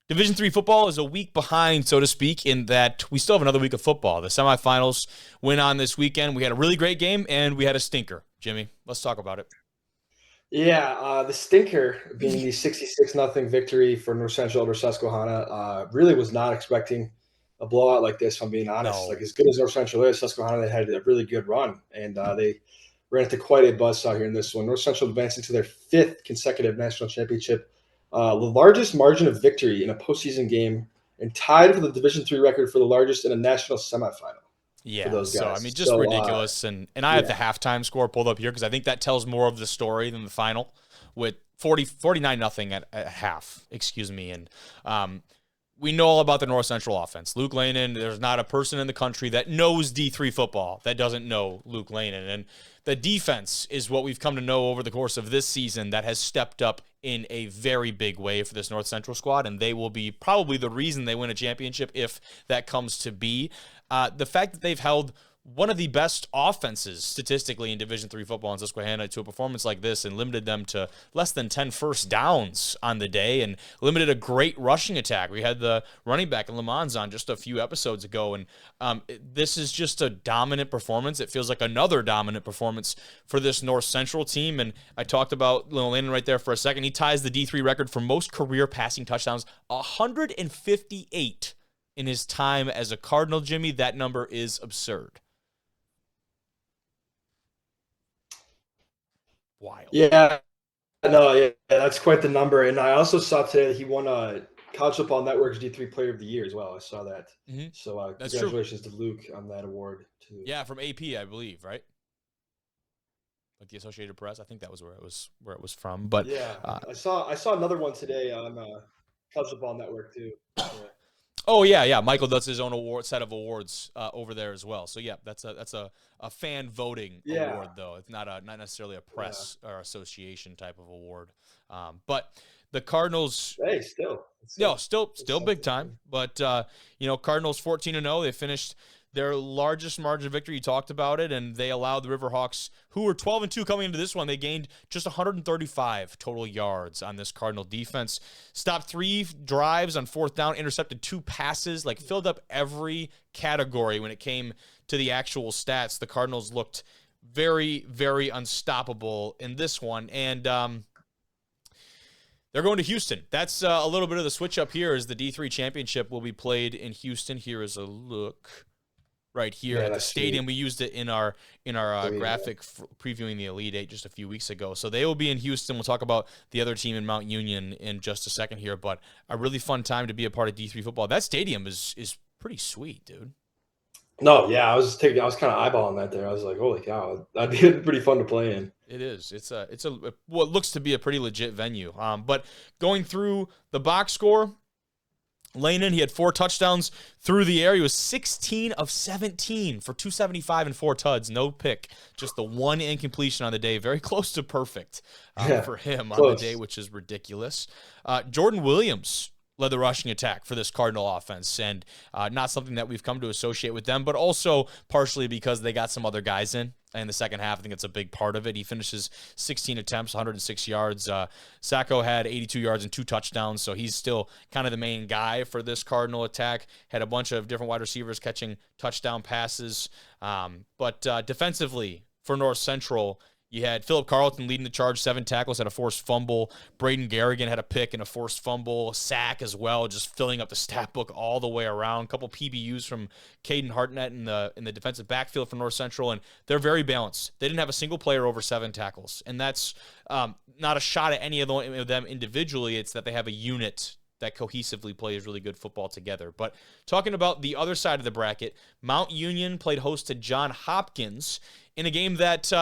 Division III football is a week behind, so to speak, in that we still have another week of football. The semifinals went on this weekend. We had a really great game, and we had a stinker. Jimmy, let's talk about it. Yeah, the stinker being the 66-0 victory for North Central over Susquehanna. Really was not expecting a blowout like this, if I'm being honest. Like, No. as good as North Central is, Susquehanna, they had a really good run, and they ran into quite a buzzsaw here in this one. North Central advancing to their fifth consecutive national championship, the largest margin of victory in a postseason game, and tied for the Division III record for the largest in a national semifinal for Yeah, those so I guys. mean, just So, ridiculous. And I have the yeah. halftime score pulled up here because I think that tells more of the story than the final with 49 nothing at half, excuse me. And we know all about the North Central offense. Luke Lanen, there's not a person in the country that knows D3 football that doesn't know Luke Lanen. And the defense is what we've come to know over the course of this season that has stepped up in a very big way for this North Central squad, and they will be probably the reason they win a championship if that comes to be. The fact that they've held one of the best offenses statistically in Division III football in Susquehanna to a performance like this and limited them to less than 10 first downs on the day and limited a great rushing attack. We had the running back in Le Mans on just a few episodes ago, and this is just a dominant performance. It feels like another dominant performance for this North Central team, and I talked about Lil Landon right there for a second. He ties the D3 record for most career passing touchdowns, 158 in his time as a Cardinal, Jimmy. That number is absurd. Wild. Yeah, no, yeah, that's quite the number. And I also saw today that he won a College Football Network's D3 Player of the Year as well. I saw that. Mm-hmm. So That's true. congratulations to Luke on that award too. Yeah, from AP, I believe, right? Like the Associated Press. I think that was where it was from. But Yeah, I saw another one today on College Football Network too. Yeah. Oh yeah. Michael does his own set of awards over there as well. So yeah, that's a fan voting award though. It's not necessarily a press or association type of award. But the Cardinals, Hey, still big time. But Cardinals 14-0. They finished their largest margin of victory. You talked about it, and they allowed the Riverhawks, who were 12-2 coming into this one, they gained just 135 total yards on this Cardinal defense. Stopped 3 drives on fourth down, intercepted 2 passes, filled up every category when it came to the actual stats. The Cardinals looked very, very unstoppable in this one, and they're going to Houston. That's a little bit of the switch up here, as the D3 championship will be played in Houston. Here is a look right here at the stadium. Sweet. We used it in our graphic previewing the Elite Eight just a few weeks ago. So they will be in Houston. We'll talk about the other team in Mount Union in just a second here, but a really fun time to be a part of D3 football. That stadium is pretty sweet, dude. No, yeah, I was kind of eyeballing that there. I was like, holy cow, that'd be pretty fun to play in. It is. It's what looks to be a pretty legit venue. But going through the box score, Lanen, he had 4 touchdowns through the air. He was 16 of 17 for 275 and 4 tuds. No pick. Just the 1 incompletion on the day. Very close to perfect for him on the day, which is ridiculous. Jordan Williams led the rushing attack for this Cardinal offense, and not something that we've come to associate with them, but also partially because they got some other guys in the second half. I think it's a big part of it. He finishes 16 attempts, 106 yards. Sacco had 82 yards and 2 touchdowns, so he's still kind of the main guy for this Cardinal attack. Had a bunch of different wide receivers catching touchdown passes. But defensively for North Central, you had Philip Carlton leading the charge, 7 tackles, had a forced fumble. Braden Garrigan had a pick and a forced fumble, sack as well, just filling up the stat book all the way around. A couple PBUs from Caden Hartnett in the defensive backfield for North Central, and they're very balanced. They didn't have a single player over 7 tackles, and that's not a shot at any of them individually. It's that they have a unit that cohesively plays really good football together. But talking about the other side of the bracket, Mount Union played host to John Hopkins in a game that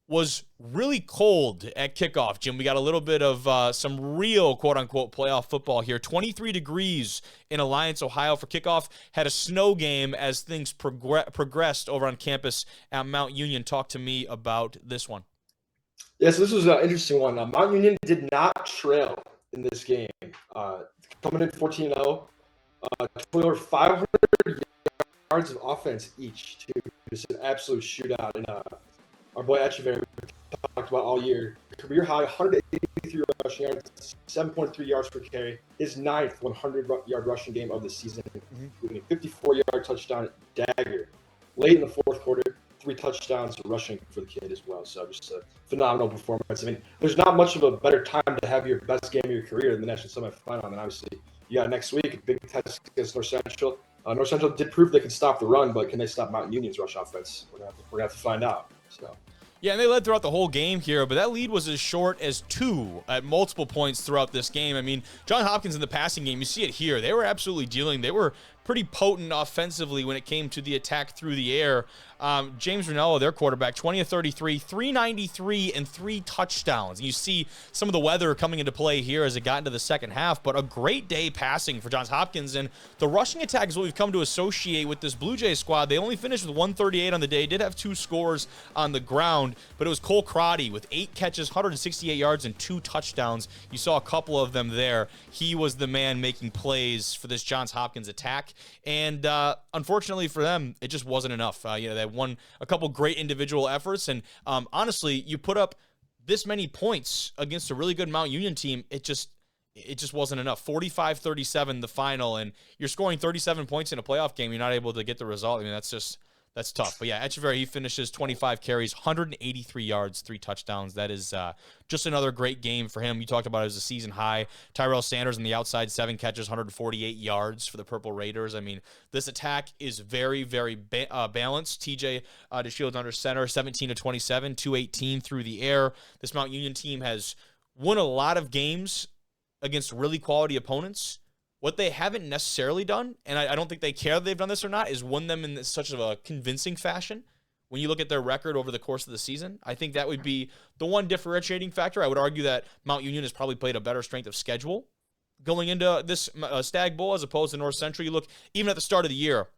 was really cold at kickoff, Jim. We got a little bit of some real quote-unquote playoff football here. 23 degrees in Alliance, Ohio for kickoff. Had a snow game as things progressed over on campus at Mount Union. Talk to me about this one. Yes, this was an interesting one. Mount Union did not trail in this game. Coming in 14-0, over 500 yards of offense each, too. Just an absolute shootout. And our boy Echeverry talked about all year. Career high 183 183 rushing yards, 7.3 yards per carry. His 9th 100-yard rushing game of the season, including a 54-yard touchdown dagger. Late in the fourth quarter, 3 touchdowns rushing for the kid as well. So just a phenomenal performance. I mean, there's not much of a better time to have your best game of your career in the national semifinal. And obviously, you got next week, a big test against North Central. North Central did prove they could stop the run, but can they stop Mountain Union's rush offense? We're gonna have to find out. So. Yeah, and they led throughout the whole game here, but that lead was as short as 2 at multiple points throughout this game. I mean, John Hopkins in the passing game, you see it here. They were absolutely dealing. They were pretty potent offensively when it came to the attack through the air. James Ranello, their quarterback, 20 of 33, 393, and 3 touchdowns. And you see some of the weather coming into play here as it got into the second half, but a great day passing for Johns Hopkins. And the rushing attack is what we've come to associate with this Blue Jays squad. They only finished with 138 on the day, did have 2 scores on the ground, but it was Cole Crotty with 8 catches, 168 yards, and 2 touchdowns. You saw a couple of them there. He was the man making plays for this Johns Hopkins attack. And unfortunately for them, it just wasn't enough. They won a couple great individual efforts. And honestly, you put up this many points against a really good Mount Union team, it just wasn't enough. 45-37 the final, and you're scoring 37 points in a playoff game. You're not able to get the result. I mean, that's tough. But yeah, Echeverry, he finishes 25 carries, 183 yards, 3 touchdowns. That is just another great game for him. You talked about it as a season high. Tyrell Sanders on the outside, 7 catches, 148 yards for the Purple Raiders. I mean, this attack is very, very balanced. TJ DeShields under center, 17 of 27, 218 through the air. This Mount Union team has won a lot of games against really quality opponents. What they haven't necessarily done, and I don't think they care that they've done this or not, is won them in such of a convincing fashion. When you look at their record over the course of the season, I think that would be the one differentiating factor. I would argue that Mount Union has probably played a better strength of schedule going into this Stagg Bowl as opposed to North Central. You look, even at the start of the year,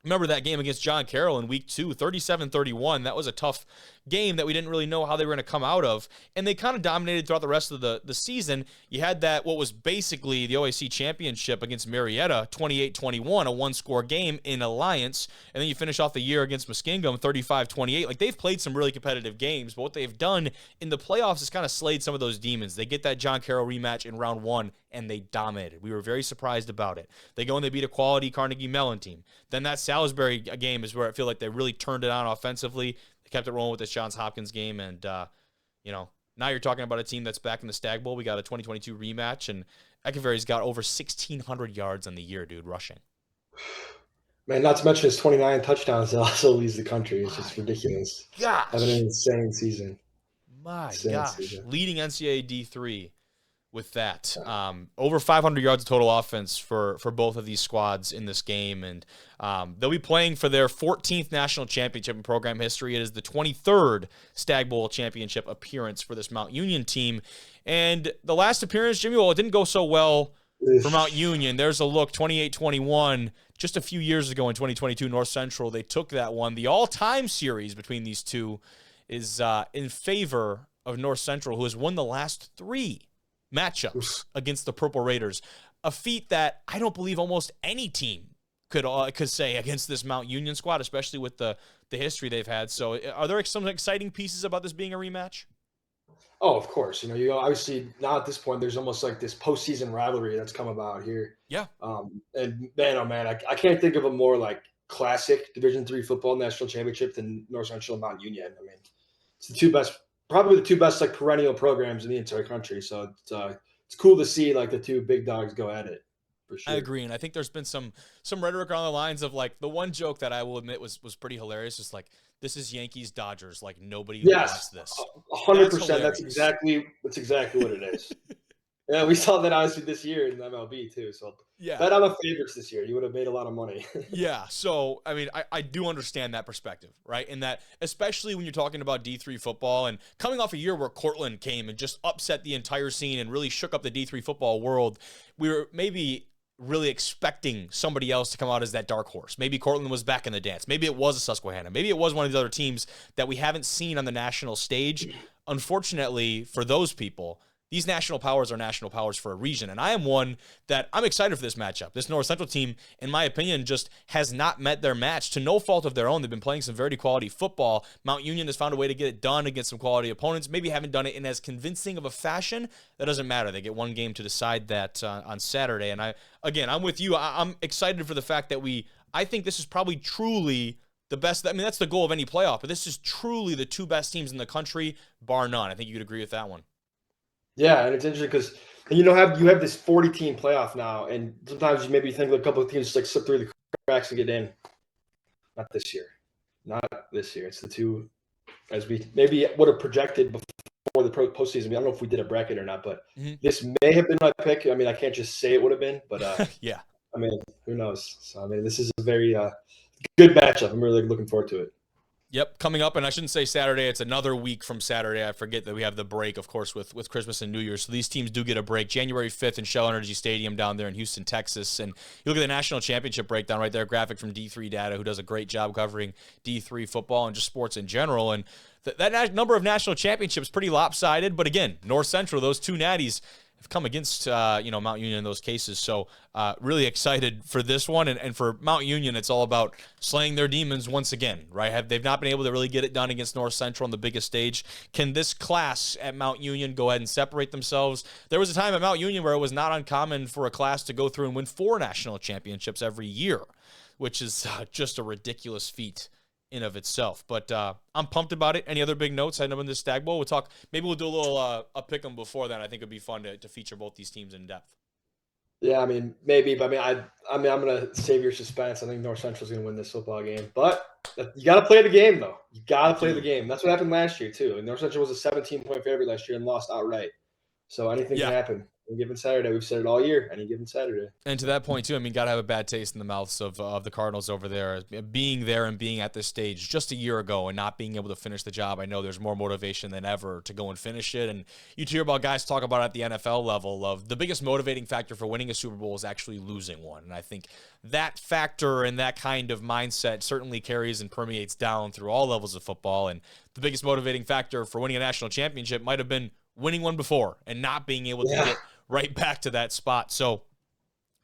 remember that game against John Carroll in week 2, 37-31. That was a tough game that we didn't really know how they were going to come out of. And they kind of dominated throughout the rest of the season. You had that, what was basically the OAC championship against Marietta, 28-21, a 1-score game in Alliance. And then you finish off the year against Muskingum, 35-28. Like, they've played some really competitive games, but what they've done in the playoffs is kind of slayed some of those demons. They get that John Carroll rematch in round 1, and they dominated. We were very surprised about it. They go and they beat a quality Carnegie Mellon team. Then that Salisbury game is where I feel like they really turned it on offensively. They kept it rolling with this Johns Hopkins game, and now you're talking about a team that's back in the Stagg Bowl. We got a 2022 rematch, and Echeverry's got over 1,600 yards on the year, dude, rushing. Man, not to mention his 29 touchdowns that also leads the country. It's just ridiculous. Gosh. Having an insane season. Leading NCAA D3 with that. Over 500 yards of total offense for both of these squads in this game. And they'll be playing for their 14th national championship in program history. It is the 23rd Stagg Bowl championship appearance for this Mount Union team. And the last appearance, Jimmy, well, it didn't go so well for Mount Union. There's a look, 28-21. Just a few years ago in 2022, North Central, they took that one. The all-time series between these two is in favor of North Central, who has won the last 3 matchups against the Purple Raiders, a feat that I don't believe almost any team could say against this Mount Union squad, especially with the history they've had. So are there some exciting pieces about this being a rematch? Oh, of course. You obviously now at this point, there's almost like this postseason rivalry that's come about here. Yeah. And man, oh man, I can't think of a more like classic Division III football national championship than North Central and Mount Union. I mean, it's probably the two best like perennial programs in the entire country. So it's cool to see like the two big dogs go at it. For sure. I agree, and I think there's been some rhetoric on the lines of like the one joke that I will admit was pretty hilarious. Is like, this is Yankees Dodgers. Like, nobody wants this. 100%. That's exactly what it is. Yeah, we saw that obviously this year in MLB too. So yeah, bet on the favorites this year. You would have made a lot of money. Yeah. So I mean, I do understand that perspective, right? And that especially when you're talking about D3 football and coming off a year where Cortland came and just upset the entire scene and really shook up the D3 football world, we were maybe really expecting somebody else to come out as that dark horse. Maybe Cortland was back in the dance. Maybe it was a Susquehanna. Maybe it was one of the other teams that we haven't seen on the national stage. Unfortunately for those people, these national powers are national powers for a reason. And I am one that I'm excited for this matchup. This North Central team, in my opinion, just has not met their match to no fault of their own. They've been playing some very quality football. Mount Union has found a way to get it done against some quality opponents. Maybe haven't done it in as convincing of a fashion. That doesn't matter. They get one game to decide that on Saturday. And I'm with you. I'm excited for the fact that I think this is probably truly the best. I mean, that's the goal of any playoff, but this is truly the two best teams in the country, bar none. I think you could agree with that one. Yeah, and it's interesting because you have this 40-team playoff now, and sometimes you maybe think a couple of teams just like slip through the cracks and get in. Not this year. Not this year. It's the two, as we maybe would have projected before the postseason. I don't know if we did a bracket or not, but this may have been my pick. I mean, I can't just say it would have been, but yeah. I mean, who knows? So I mean, this is a very good matchup. I'm really looking forward to it. Yep, coming up, and I shouldn't say Saturday. It's another week from Saturday. I forget that we have the break, of course, with Christmas and New Year's. So these teams do get a break. January 5th in Shell Energy Stadium down there in Houston, Texas. And you look at the national championship breakdown right there, graphic from D3 Data, who does a great job covering D3 football and just sports in general. And that number of national championships pretty lopsided. But again, North Central, those two natties, have come against Mount Union in those cases. So really excited for this one. And for Mount Union, it's all about slaying their demons once again, right? They've not been able to really get it done against North Central on the biggest stage. Can this class at Mount Union go ahead and separate themselves? There was a time at Mount Union where it was not uncommon for a class to go through and win 4 national championships every year, which is just a ridiculous feat in of itself. But I'm pumped about it. Any other big notes heading up in this Stagg Bowl? Maybe we'll do a little a pick 'em before that. I think it'd be fun to feature both these teams in depth. Yeah, I mean, maybe, but I'm gonna save your suspense. I think North Central's gonna win this football game, but you got to play the game, though. You got to play the game. That's what happened last year too. And North Central was a 17-point favorite last year and lost outright. So anything can happen. Any given Saturday, we've said it all year. Any given Saturday. And to that point too, I mean, got to have a bad taste in the mouths of the Cardinals over there, being there and being at this stage just a year ago and not being able to finish the job. I know there's more motivation than ever to go and finish it. And you hear about guys talk about at the NFL level of the biggest motivating factor for winning a Super Bowl is actually losing one. And I think that factor and that kind of mindset certainly carries and permeates down through all levels of football. And the biggest motivating factor for winning a national championship might have been winning one before and not being able to get right back to that spot. So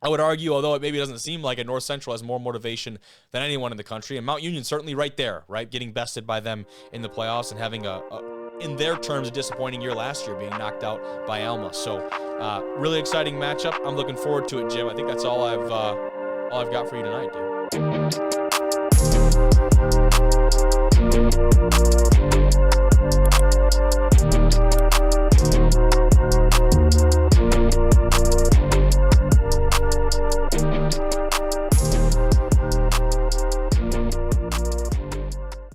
I would argue, although it maybe doesn't seem like it, North Central has more motivation than anyone in the country. And Mount Union certainly right there, right? Getting bested by them in the playoffs and having in their terms, a disappointing year last year, being knocked out by Alma. So really exciting matchup. I'm looking forward to it, Jim. I think that's all I've got for you tonight, dude.